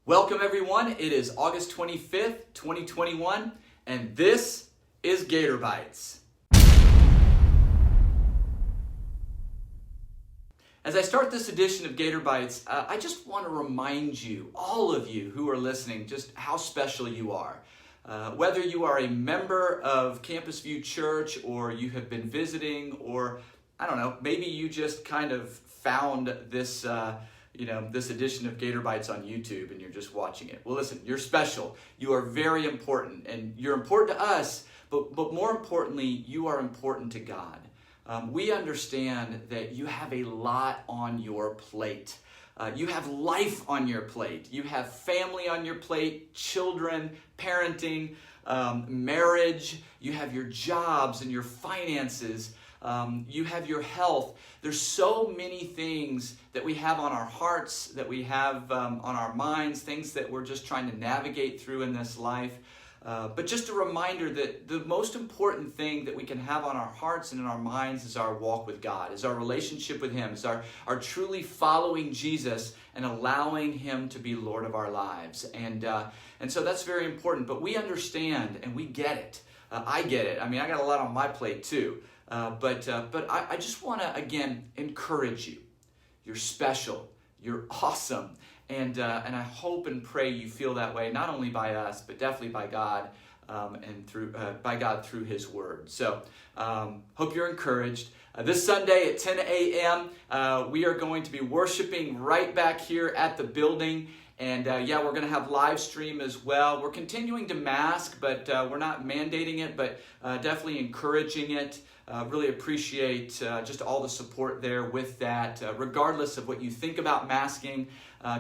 Welcome everyone, it is August 25th, 2021, and this is GatorBites. As I start this edition of GatorBites, I just want to remind you, all of you who are listening, just how special you are. Whether you are a member of Campus View Church or you have been visiting, or I don't know, maybe you just kind of found this this edition of GatorBites on YouTube and you're just watching it. Well, listen, you're special. You are very important, and you're important to us, but more importantly, you are important to God. We understand that you have a lot on your plate. You have life on your plate. You have family on your plate, children, parenting, marriage. You have your jobs and your finances. You have your health. There's so many things that we have on our hearts, that we have on our minds, things that we're just trying to navigate through in this life. But just a reminder that the most important thing that we can have on our hearts and in our minds is our walk with God, is our relationship with Him, is our truly following Jesus and allowing Him to be Lord of our lives. And so that's very important. But we understand and we get it. I get it. I mean, I got a lot on my plate too. But I just want to, again, encourage you. You're special. You're awesome. And I hope and pray you feel that way, not only by us, but definitely by God, and through His Word. So hope you're encouraged. This Sunday at 10 a.m., we are going to be worshiping right back here at the building. And we're going to have live stream as well. We're continuing to mask, but we're not mandating it, but definitely encouraging it. Really appreciate just all the support there with that. Regardless of what you think about masking,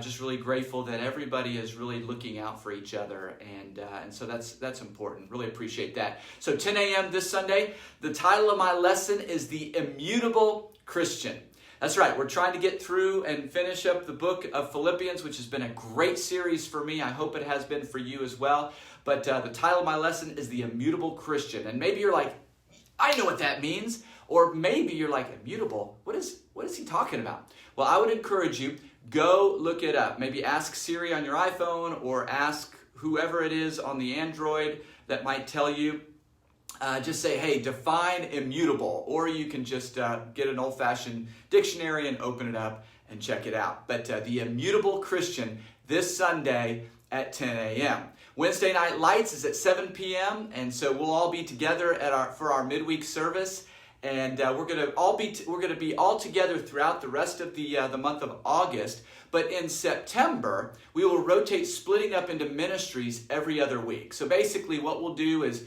just really grateful that everybody is really looking out for each other, and so that's important. Really appreciate that. So 10 a.m. this Sunday. The title of my lesson is The Immutable Christian. That's right. We're trying to get through and finish up the book of Philippians, which has been a great series for me. I hope it has been for you as well. But the title of my lesson is The Immutable Christian. And maybe you're like, I know what that means. Or maybe you're like, immutable? What is he talking about? Well, I would encourage you, go look it up. Maybe ask Siri on your iPhone, or ask whoever it is on the Android that might tell you. Just say, hey, define immutable. Or you can just get an old-fashioned dictionary and open it up and check it out. But The Immutable Christian this Sunday at 10 a.m. Wednesday Night Lights is at 7 p.m. And so we'll all be together for our midweek service. And we're going to be all together throughout the rest of the month of August. But in September, we will rotate, splitting up into ministries every other week. So basically what we'll do is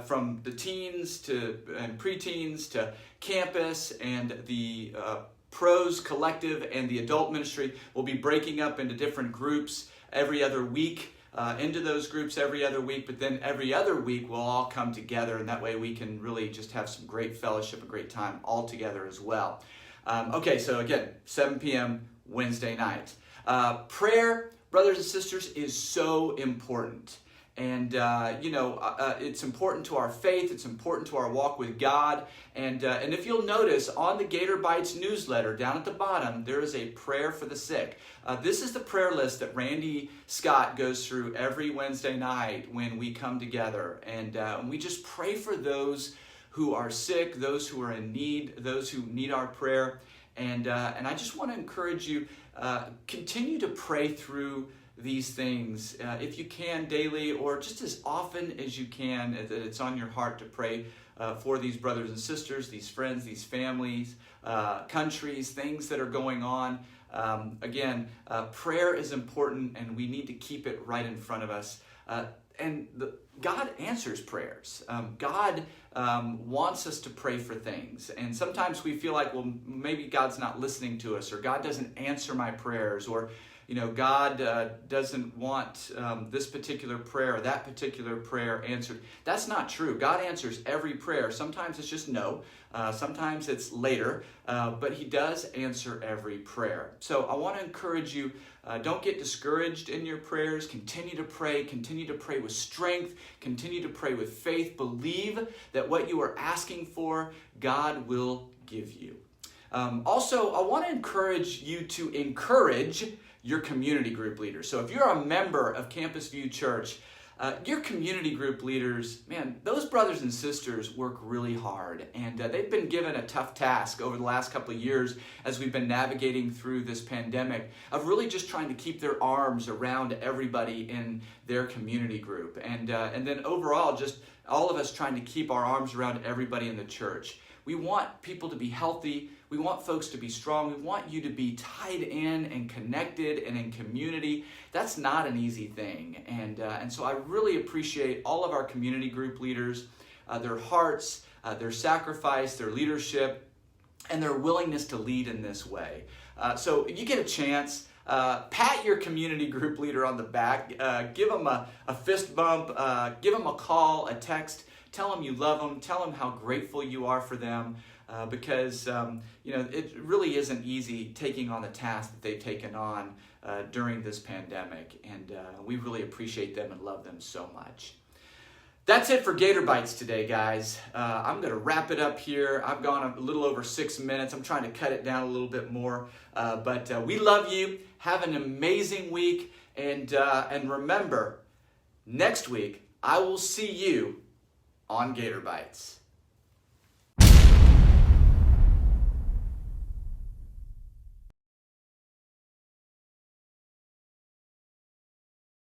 from the teens and preteens to campus and the pros collective and the adult ministry, we'll be breaking up into different groups every other week. Into those groups every other week, but then every other week we'll all come together, and that way we can really just have some great fellowship, a great time all together as well. Okay, so again, 7 p.m. Wednesday night. Prayer, brothers and sisters, is so important. And, it's important to our faith. It's important to our walk with God. And if you'll notice, on the GatorBites newsletter, down at the bottom, there is a prayer for the sick. This is the prayer list that Randy Scott goes through every Wednesday night when we come together. And we just pray for those who are sick, those who are in need, those who need our prayer. And I just want to encourage you, continue to pray through these things, if you can, daily, or just as often as you can, that it's on your heart to pray for these brothers and sisters, these friends, these families, countries, things that are going on. Prayer is important, and we need to keep it right in front of us. God answers prayers. God wants us to pray for things. And sometimes we feel like, well, maybe God's not listening to us, or God doesn't answer my prayers, or God doesn't want this particular prayer or that particular prayer answered. That's not true. God answers every prayer. Sometimes it's just no. Sometimes it's later. But He does answer every prayer. So I want to encourage you, don't get discouraged in your prayers. Continue to pray. Continue to pray with strength. Continue to pray with faith. Believe that what you are asking for, God will give you. Also, I want to encourage you to encourage your community group leaders. So if you're a member of Campus View Church, your community group leaders, man, those brothers and sisters work really hard, and they've been given a tough task over the last couple of years as we've been navigating through this pandemic of really just trying to keep their arms around everybody in their community group, and then overall just all of us trying to keep our arms around everybody in the church. We want people to be healthy. We want folks to be strong. We want you to be tied in and connected and in community. That's not an easy thing. And so I really appreciate all of our community group leaders, their hearts, their sacrifice, their leadership, and their willingness to lead in this way. So you get a chance, pat your community group leader on the back, give them a fist bump, give them a call, a text. Tell them you love them. Tell them how grateful you are for them, because it really isn't easy taking on the task that they've taken on during this pandemic, and we really appreciate them and love them so much. That's it for GatorBites today, guys. I'm going to wrap it up here. I've gone a little over 6 minutes. I'm trying to cut it down a little bit more, but we love you. Have an amazing week, and remember, next week I will see you on GatorBites.